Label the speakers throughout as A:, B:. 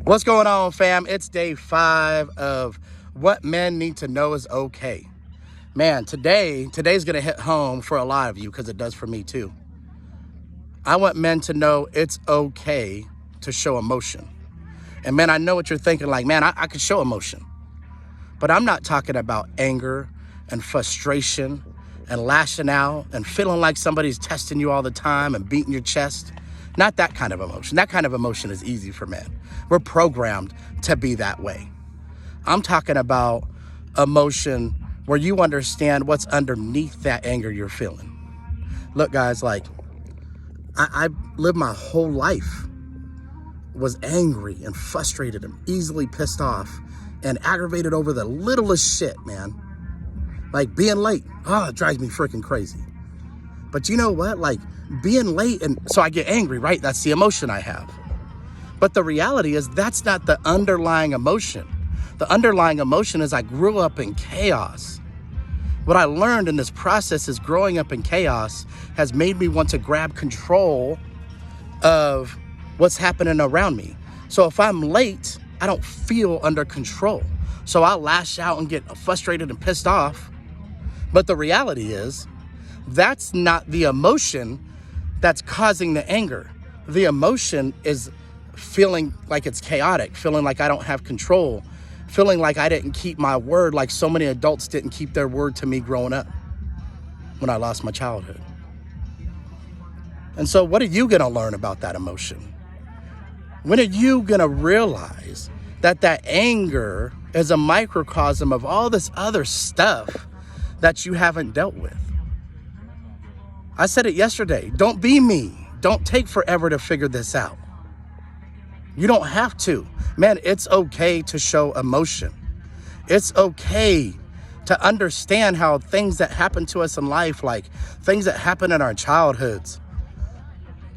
A: What's going on, fam? It's day 5 of what men need to know is okay. Man, today's gonna hit home for a lot of you because it does for me too. I want men to know it's okay to show emotion. And man, I know what you're thinking, like, man, I could show emotion. But I'm not talking about anger and frustration and lashing out and feeling like somebody's testing you all the time and beating your chest. Not that kind of emotion. That kind of emotion is easy for men. We're programmed to be that way. I'm talking about emotion where you understand what's underneath that anger you're feeling. Look, guys, like, I lived my whole life was angry and frustrated and easily pissed off and aggravated over the littlest shit, man. Like being late, it drives me freaking crazy. But you know what? Like being late, and so I get angry, right? That's the emotion I have. But the reality is that's not the underlying emotion. The underlying emotion is I grew up in chaos. What I learned in this process is growing up in chaos has made me want to grab control of what's happening around me. So if I'm late, I don't feel under control. So I'll lash out and get frustrated and pissed off. But the reality is that's not the emotion that's causing the anger. The emotion is feeling like it's chaotic, feeling like I don't have control, feeling like I didn't keep my word like so many adults didn't keep their word to me growing up when I lost my childhood. And so what are you gonna learn about that emotion? When are you gonna realize that that anger is a microcosm of all this other stuff that you haven't dealt with? I said it yesterday, don't be me. Don't take forever to figure this out. You don't have to. Man, it's okay to show emotion. It's okay to understand how things that happen to us in life, like things that happen in our childhoods,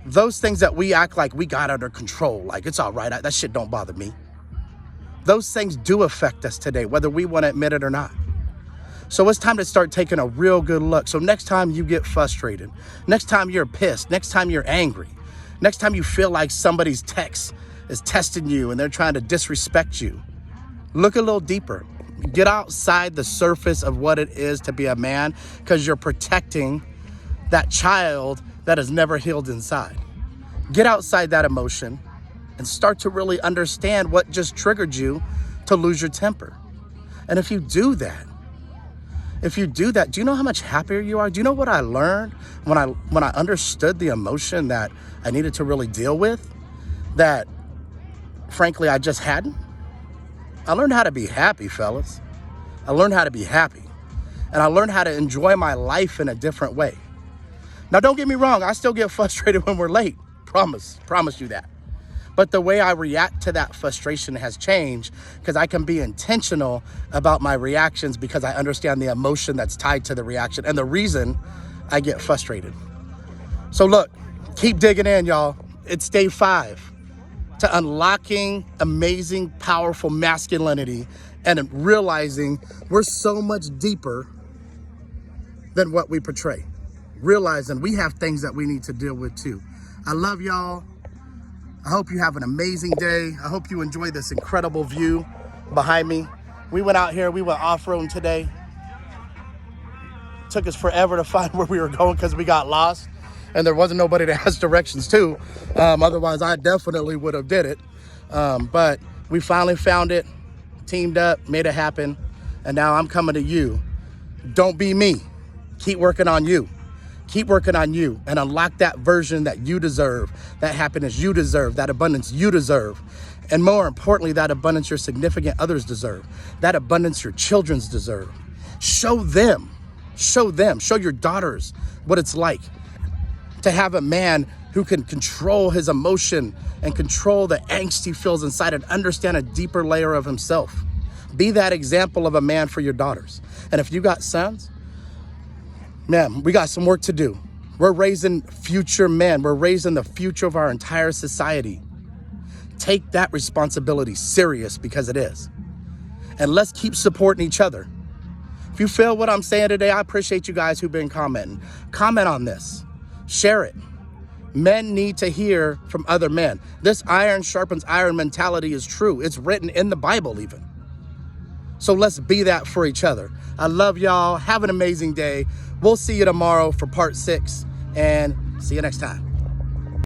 A: those things that we act like we got under control, like it's all right, that shit don't bother me. Those things do affect us today, whether we want to admit it or not. So it's time to start taking a real good look. So next time you get frustrated, next time you're pissed, next time you're angry, next time you feel like somebody's text is testing you and they're trying to disrespect you, look a little deeper. Get outside the surface of what it is to be a man, because you're protecting that child that has never healed inside. Get outside that emotion and start to really understand what just triggered you to lose your temper. And if you do that, do you know how much happier you are? Do you know what I learned when I understood the emotion that I needed to really deal with, that frankly I just hadn't? I learned how to be happy, fellas. I learned how to be happy. And I learned how to enjoy my life in a different way. Now, don't get me wrong, I still get frustrated when we're late. Promise you that. But the way I react to that frustration has changed, because I can be intentional about my reactions because I understand the emotion that's tied to the reaction and the reason I get frustrated. So look, keep digging in, y'all. It's day 5 to unlocking amazing, powerful masculinity and realizing we're so much deeper than what we portray. Realizing we have things that we need to deal with too. I love y'all. I hope you have an amazing day. I hope you enjoy this incredible view behind me. We went out here, we went off-roading today. Took us forever to find where we were going because we got lost and there wasn't nobody to ask directions to. Otherwise, I definitely would have did it. But we finally found it, teamed up, made it happen. And now I'm coming to you. Don't be me. Keep working on you. Keep working on you and unlock that version that you deserve, that happiness you deserve, that abundance you deserve. And more importantly, that abundance your significant others deserve, that abundance your children's deserve. Show your daughters what it's like to have a man who can control his emotion and control the angst he feels inside and understand a deeper layer of himself. Be that example of a man for your daughters. And if you got sons, man, we got some work to do. We're raising future men. We're raising the future of our entire society. Take that responsibility serious, because it is. And let's keep supporting each other. If you feel what I'm saying today, I appreciate you guys who've been commenting. Comment on this. Share it. Men need to hear from other men. This iron sharpens iron mentality is true. It's written in the Bible even. So let's be that for each other. I love y'all. Have an amazing day. We'll see you tomorrow for part 6, and see you next time.